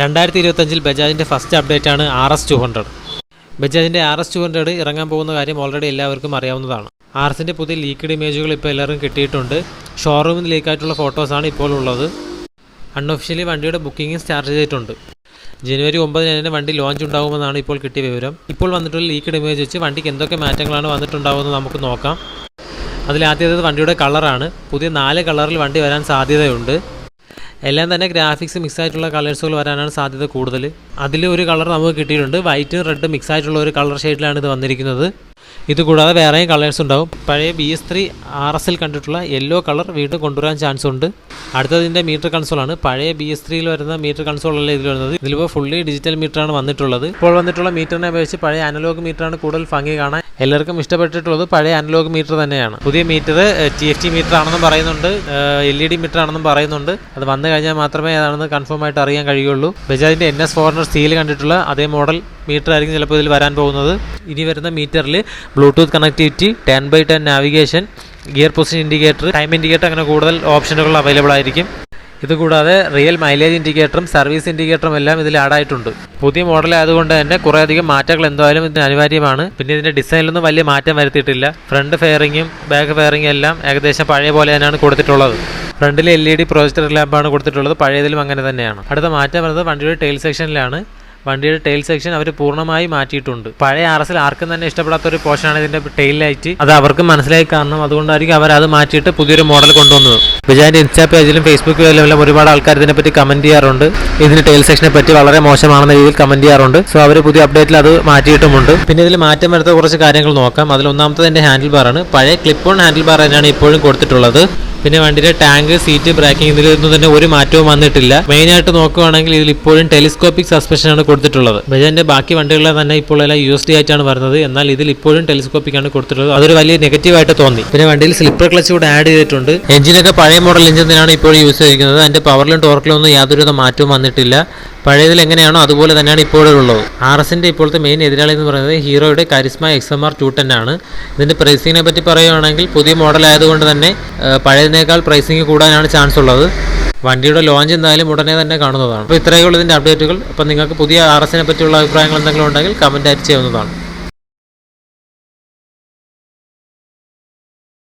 2025 ബജാജിൻ്റെ first അപ്ഡേറ്റാണ് RS200. ബജാജിൻ്റെ RS200 ഇറങ്ങാൻ പോകുന്ന കാര്യം ഓൾറെഡി എല്ലാവർക്കും അറിയാവുന്നതാണ്. RSൻ്റെ പുതിയ ലീക്ക്ഡ് ഇമേജുകൾ ഇപ്പോൾ എല്ലാവർക്കും കിട്ടിയിട്ടുണ്ട്. ഷോറൂമിൽ നിന്ന് ലീക്കായിട്ടുള്ള ഫോട്ടോസാണ് ഇപ്പോൾ ഉള്ളത്. അൺഒഫീഷ്യലി വണ്ടിയുടെ ബുക്കിംഗ് സ്റ്റാർട്ട് ചെയ്തിട്ടുണ്ട്. ജനുവരി 9 വണ്ടി ലോഞ്ച് ഉണ്ടാകുമെന്നാണ് ഇപ്പോൾ കിട്ടിയ വിവരം. ഇപ്പോൾ വന്നിട്ടുള്ള ലീക്ക്ഡ് ഇമേജ് വെച്ച് വണ്ടിക്ക് എന്തൊക്കെ മാറ്റങ്ങളാണ് വന്നിട്ടുണ്ടാകുമെന്ന് നമുക്ക് നോക്കാം. അതിലാദ്യത്തേത് വണ്ടിയുടെ കളറാണ്. പുതിയ 4 കളറിൽ വണ്ടി വരാൻ സാധ്യതയുണ്ട്. എല്ലാം തന്നെ ഗ്രാഫിക്സ് മിക്സ് ആയിട്ടുള്ള കളേഴ്സുകൾ വരാനാണ് സാധ്യത കൂടുതൽ. അതിൽ ഒരു കളർ നമുക്ക് കിട്ടിയിട്ടുണ്ട്. വൈറ്റും റെഡ് മിക്സ് ആയിട്ടുള്ള ഒരു കളർ ഷെയ്ഡിലാണ് ഇത് വന്നിരിക്കുന്നത്. ഇതുകൂടാതെ വേറെയും കളേഴ്സ് ഉണ്ടാവും. പഴയ BS3 RSൽ കണ്ടിട്ടുള്ള യെല്ലോ കളർ വീണ്ടും കൊണ്ടുവരാൻ ചാൻസ് ഉണ്ട്. അടുത്തതിൻ്റെ മീറ്റർ കൺസോളാണ്. പഴയ BS3യിൽ വരുന്ന മീറ്റർ കൺസോളല്ല ഇതിൽ വരുന്നത്. ഇതിലിപ്പോൾ ഫുള്ളി ഡിജിറ്റൽ മീറ്ററാണ് വന്നിട്ടുള്ളത്. ഇപ്പോൾ വന്നിട്ടുള്ള മീറ്ററിനെ അപേക്ഷിച്ച് പഴയ അനലോഗ് മീറ്ററാണ് കൂടുതൽ ഭംഗി കാണാൻ. എല്ലാവർക്കും ഇഷ്ടപ്പെട്ടിട്ടുള്ളത് പഴയ അനലോഗ് മീറ്റർ തന്നെയാണ്. പുതിയ മീറ്റർ TFT മീറ്റർ ആണെന്നും പറയുന്നുണ്ട്, LED മീറ്റർ ആണെന്നും പറയുന്നുണ്ട്. അത് വന്നു കഴിഞ്ഞാൽ മാത്രമേ അതാണെന്ന് കൺഫേം ആയിട്ട് അറിയാൻ കഴിയുള്ളൂ. ബജാജിൻ്റെ NS400 സ്റ്റീൽ കണ്ടിട്ടുള്ള അതേ മോഡൽ മീറ്റർ ആയിരിക്കും ചിലപ്പോൾ ഇതിൽ വരാൻ പോകുന്നത്. ഇനി വരുന്ന മീറ്ററിൽ Bluetooth connectivity, 10x10 navigation, gear position indicator, time indicator അങ്ങനെ കൂടുതൽ ഓപ്ഷനുകൾ അവൈലബിൾ ആയിരിക്കും. ഇതുകൂടാതെ റിയൽ മൈലേജ് ഇൻഡിക്കേറ്ററും സർവീസ് ഇൻഡിക്കേറ്ററും എല്ലാം ഇതിൽ ആഡായിട്ടുണ്ട്. പുതിയ മോഡൽ ആയതുകൊണ്ട് തന്നെ കുറേയധികം മാറ്റങ്ങൾ എന്തായാലും ഇതിന് അനിവാര്യമാണ്. പിന്നെ ഇതിൻ്റെ ഡിസൈനിലൊന്നും വലിയ മാറ്റം വരുത്തിയിട്ടില്ല. ഫ്രണ്ട് ഫെയറിങ്ങും ബാക്ക് ഫെയറിങ്ങും എല്ലാം ഏകദേശം പഴയ പോലെ തന്നെയാണ് കൊടുത്തിട്ടുള്ളത്. ഫ്രണ്ടിൽ LED പ്രൊജക്ടർ ലാമ്പാണ് കൊടുത്തിട്ടുള്ളത്. പഴയതിലും അങ്ങനെ തന്നെയാണ്. അടുത്ത മാറ്റം വരുന്നത് വണ്ടിയുടെ ടെയിൽ സെക്ഷനിലാണ്. വണ്ടിയുടെ ടെയിൽ സെക്ഷൻ അവർ പൂർണ്ണമായി മാറ്റിയിട്ടുണ്ട്. പഴയ RSൽ ആർക്കും തന്നെ ഇഷ്ടപ്പെടാത്ത ഒരു പോർഷനാണ് ഇതിന്റെ ടെയിൽ ലൈറ്റ്. അത് അവർക്കും മനസ്സിലായി കാണണം. അതുകൊണ്ടായിരിക്കും അവർ അത് മാറ്റിയിട്ട് പുതിയൊരു മോഡൽ കൊണ്ടുവന്നത്. ബജാജിന്റെ ഇൻസ്റ്റാ പേജിലും ഫേസ്ബുക്ക് പേജിലും ഒരുപാട് ആൾക്കാർ ഇതിനെപ്പറ്റി കമന്റ് ചെയ്യാറുണ്ട്. ഇതിന്റെ ടെയിൽ സെക്ഷനെ പറ്റി വളരെ മോശമാണെന്ന രീതിയിൽ കമന്റ് ചെയ്യാറുണ്ട്. സോ അവർ പുതിയ അപ്ഡേറ്റിൽ അത് മാറ്റിയിട്ടുമുണ്ട്. പിന്നെ ഇതിൽ മാറ്റം വരുത്ത കുറച്ച് കാര്യങ്ങൾ നോക്കാം. അതിൽ ഒന്നാമത്തെ എൻ്റെ ഹാൻഡിൽ ബാറാണ്. പഴയ ക്ലിപ്പ് ഓൺ ഹാൻഡിൽ ബാർ തന്നെയാണ് ഇപ്പോഴും കൊടുത്തിട്ടുള്ളത്. പിന്നെ വണ്ടിയുടെ ടാങ്ക്, സീറ്റ്, ബ്രേക്കിംഗ് ഇതിലൊന്നും തന്നെ ഒരു മാറ്റവും വന്നിട്ടില്ല. മെയിനായിട്ട് നോക്കുകയാണെങ്കിൽ ഇതിൽ ഇപ്പോഴും ടെലിസ്കോപ്പിക് സസ്പെൻഷനാണ് കൊടുത്തിട്ടുള്ളത്. ബജാജിന്റെ ബാക്കി വണ്ടികളിലെ തന്നെ ഇപ്പോൾ എല്ലാം USD ആയിട്ടാണ് വരുന്നത്. എന്നാൽ ഇതിൽ ഇപ്പോഴും ടെലിസ്കോപ്പിക് ആണ് കൊടുത്തിട്ടുള്ളത്. അതൊരു വലിയ നെഗറ്റീവായിട്ട് തോന്നി. പിന്നെ വണ്ടിയിൽ സ്ലിപ്പർ ക്ലച്ച് കൂടെ ആഡ് ചെയ്തിട്ടുണ്ട്. എഞ്ചിനൊക്കെ പഴയ മോഡൽ എഞ്ചിൻ തന്നെയാണ് ഇപ്പോൾ യൂസ് ചെയ്തിരിക്കുന്നത്. അതിന്റെ പവറിലും ടോർക്കിലും ഒന്നും യാതൊരുവിധ മാറ്റവും വന്നിട്ടില്ല. പഴയതിൽ എങ്ങനെയാണോ അതുപോലെ തന്നെയാണ് ഇപ്പോഴുള്ളത്. RSന്റെ ഇപ്പോഴത്തെ മെയിൻ എതിരാളി എന്ന് പറയുന്നത് ഹീറോയുടെ കരിസ്മ XMR 210 ആണ്. ഇതിന്റെ പ്രൈസിങ്ങിനെ പറ്റി പറയുകയാണെങ്കിൽ പുതിയ മോഡൽ ആയതുകൊണ്ട് തന്നെ പഴയതിനേക്കാൾ പ്രൈസിങ് കൂടാനാണ് ചാൻസ് ഉള്ളത്. വണ്ടിയുടെ ലോഞ്ച് എന്തായാലും ഉടനെ തന്നെ കാണുന്നതാണ്. അപ്പോൾ ഇത്രയേ ഉള്ളൂ ഇതിൻ്റെ അപ്ഡേറ്റുകൾ. അപ്പോൾ നിങ്ങൾക്ക് പുതിയ RSനെ പറ്റിയുള്ള അഭിപ്രായങ്ങൾ എന്തെങ്കിലും ഉണ്ടെങ്കിൽ കമൻറ്റ് ആയിട്ട് ചെയ്യാവുന്നതാണ്.